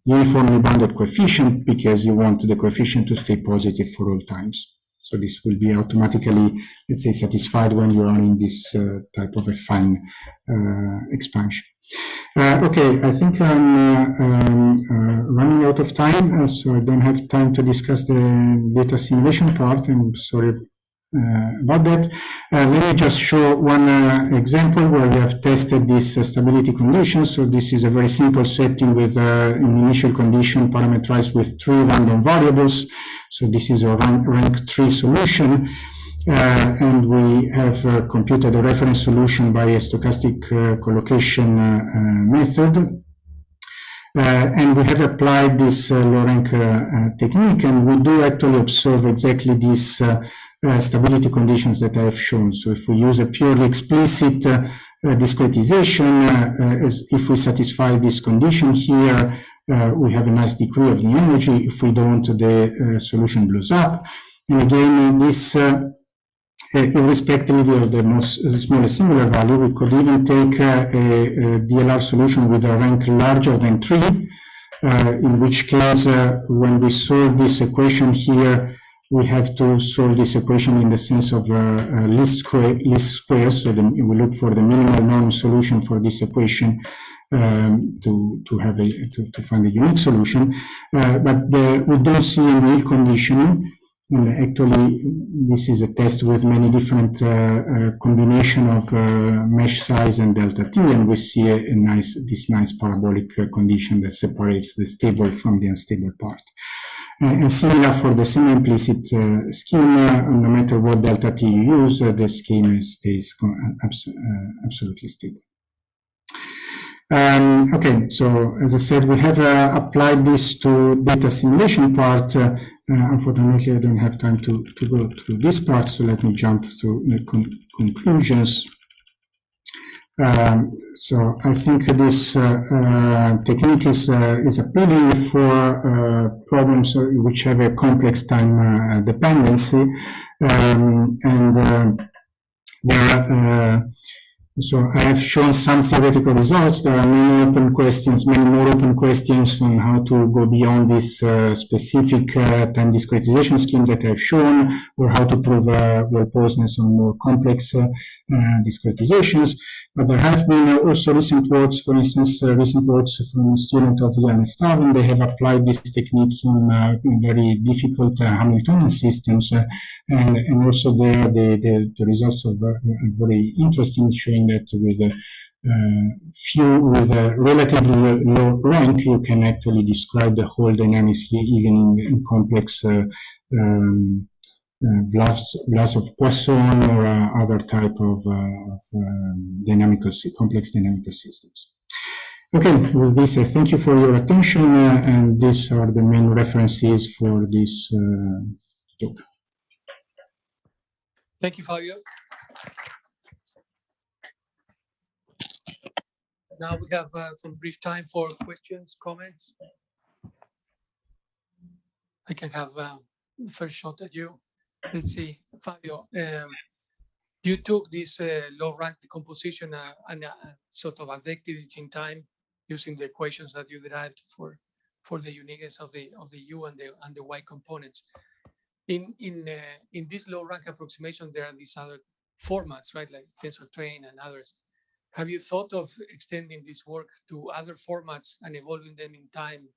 uniformly bounded coefficient, because you want the coefficient to stay positive for all times. So this will be automatically, let's say, satisfied when you are in this type of a fine expansion. Okay, I think I'm running out of time, so I don't have time to discuss the data simulation part. I'm sorry about that. Let me just show one example where we have tested this stability condition. So this is a very simple setting with an initial condition parameterized with 3 random variables. So this is a rank 3 solution. And we have computed a reference solution by a stochastic collocation method. And we have applied this low rank technique, and we do actually observe exactly these stability conditions that I have shown. So if we use a purely explicit discretization, if we satisfy this condition here, we have a nice degree of the energy. If we don't, the solution blows up. And again, this irrespectively of the smallest singular value, we could even take a DLR solution with a rank larger than 3, in which case, when we solve this equation here, we have to solve this equation in the sense of least squares. So we look for the minimal norm solution for this equation to find a unique solution. But we don't see any ill conditioning. And actually, this is a test with many different combination of mesh size and delta t, and we see this nice parabolic condition that separates the stable from the unstable part. And similar for the semi-implicit scheme, no matter what delta t you use, the scheme stays absolutely stable. Okay, so as I said, we have applied this to data assimilation part. Unfortunately, I don't have time to go through this part, so let me jump to the conclusions. So I think this technique is appealing for problems which have a complex time dependency, and there so I have shown some theoretical results. There are many open questions, many more open questions on how to go beyond this specific time discretization scheme that I've shown, or how to prove well-posedness on more complex discretizations. But there have been also recent works, for instance, recent works from a student of Jan Stav. They have applied these techniques on very difficult Hamiltonian systems, and also there the results are very interesting, showing that with a relatively low rank, you can actually describe the whole dynamics here, even in complex glass of Poisson or other type of complex dynamical systems. Okay, with this, I thank you for your attention, and these are the main references for this talk. Thank you, Fabio. Now we have some brief time for questions, comments. I can have the first shot at you. Let's see, Fabio. You took this low rank decomposition and sort of adapted it in time using the equations that you derived for the uniqueness of the U and the Y components. In this low rank approximation, there are these other formats, right, like tensor train and others. Have you thought of extending this work to other formats and evolving them in time,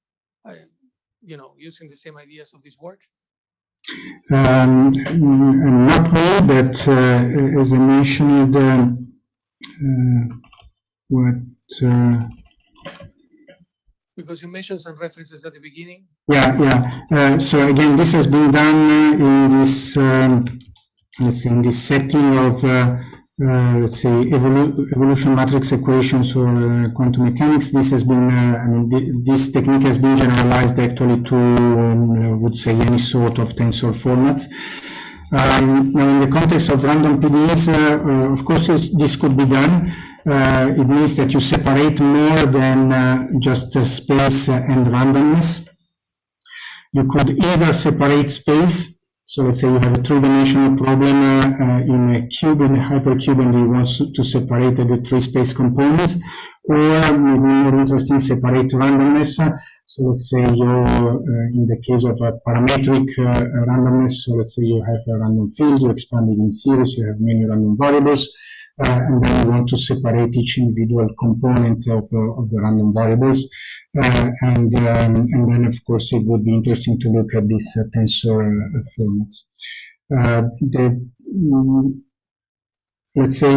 using the same ideas of this work? Not more, but as I mentioned, because you mentioned some references at the beginning. Yeah. So again, this has been done in this, let's say, in this setting of let's say evolution matrix equations or quantum mechanics. This has been, this technique has been generalized actually to, I would say, any sort of tensor formats. Now, in the context of random PDEs, of course, this could be done. It means that you separate more than just space and randomness. You could either separate space. So let's say you have a three-dimensional problem in a cube, in a hypercube, and you want to separate the three space components, or maybe more interesting, separate randomness. So let's say in the case of a parametric randomness, so let's say you have a random field, you expand it in series, you have many random variables, and then you want to separate each individual component of the random variables. And then, of course, it would be interesting to look at these tensor formats. Let's say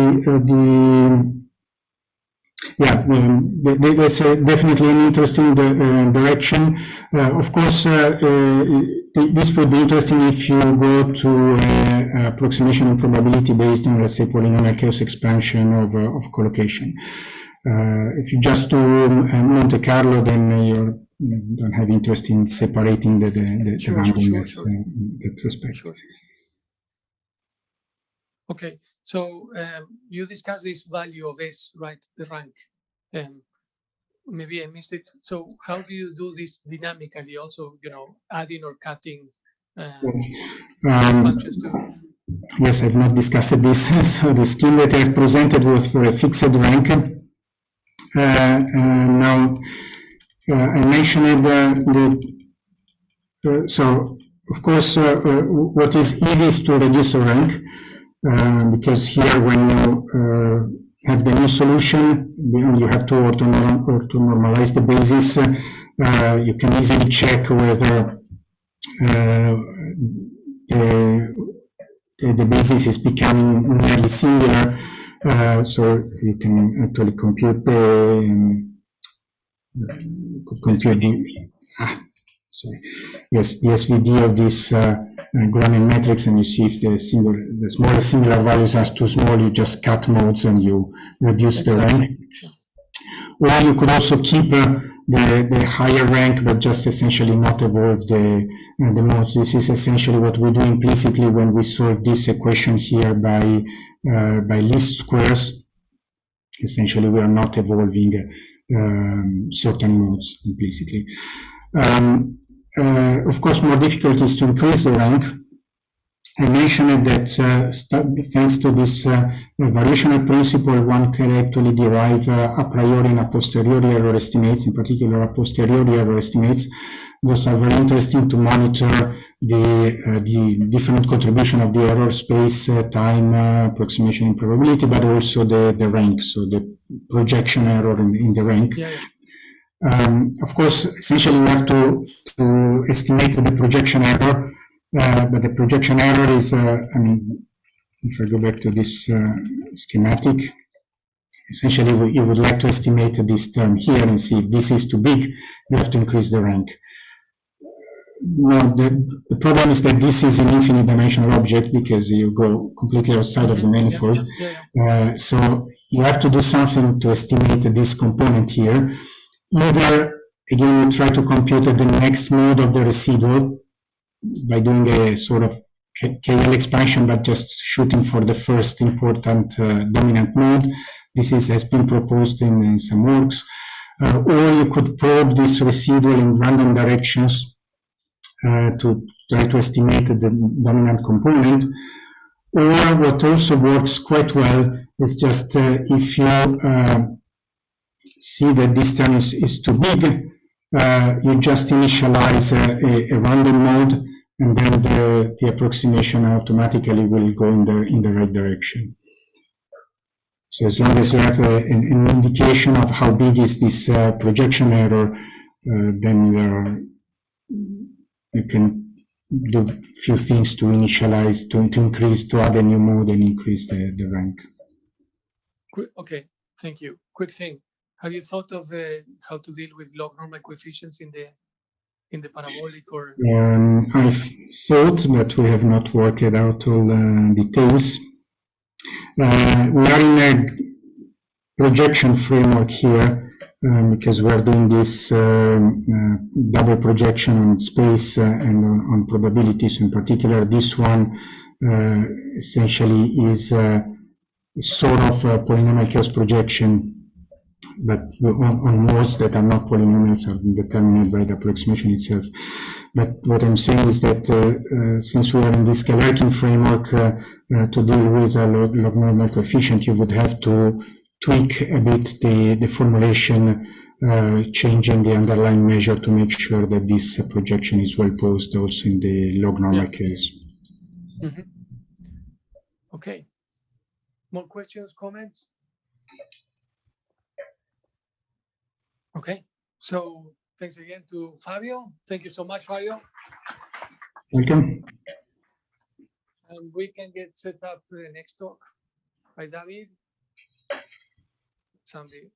that's definitely an interesting direction. Of course, this would be interesting if you go to approximation and probability based on, let's say, polynomial chaos expansion of collocation. If you just do Monte Carlo, then you don't have interest in separating the randomness in that respect. Sure. Okay, so you discussed this value of S, right? The rank. Maybe I missed it. So how do you do this dynamically? Also, adding or cutting functions to. Yes, I've not discussed this. So the scheme that I've presented was for a fixed rank. Now, I mentioned so of course, what is easy is to reduce the rank, because here when you have the new solution, you have to normalize the basis. You can easily check whether the basis is becoming nearly singular, so you can actually compute the SVD of this Gramian matrix, and you see if the smallest singular values are too small, you just cut modes and you reduce the rank. Or you could also keep the higher rank, but just essentially not evolve the modes. This is essentially what we do implicitly when we solve this equation here by least squares. Essentially, we are not evolving certain modes implicitly. Of course, more difficult is to increase the rank. I mentioned that thanks to this variational principle, one can actually derive a priori and a posteriori error estimates, in particular a posteriori error estimates. Those are very interesting to monitor the different contribution of the error space, time, approximation, and probability, but also the rank, so the projection error in the rank. Of course, essentially we have to estimate the projection error, but the projection error is, if I go back to this schematic, essentially you would like to estimate this term here and see if this is too big, you have to increase the rank. No, the problem is that this is an infinite dimensional object because you go completely outside of the manifold. So you have to do something to estimate this component here. Either, again, you try to compute the next mode of the residual by doing a sort of KL expansion, but just shooting for the first important dominant mode. This has been proposed in some works. Or you could probe this residual in random directions to try to estimate the dominant component. Or what also works quite well is just if you see that this term is too big, you just initialize a random mode, and then the approximation automatically will go in the right direction. So as long as you have an indication of how big is this projection error, then you can do a few things to initialize, to increase, to add a new mode and increase the rank. Okay, thank you. Quick thing. Have you thought of how to deal with log normal coefficients in the parabolic or? I've thought, but we have not worked out all the details. We are in a projection framework here because we're doing this double projection on space and on probabilities. In particular, this one essentially is sort of a polynomial chaos projection, but on modes that are not polynomials are determined by the approximation itself. But what I'm saying is that since we are in this Galerkin framework, to deal with a log normal coefficient, you would have to tweak a bit the formulation, changing the underlying measure to make sure that this projection is well posed also in the log normal case. Mm-hmm. Okay. More questions, comments? Okay, so thanks again to Fabio. Thank you so much, Fabio. Welcome. And we can get set up the next talk by David. Somebody.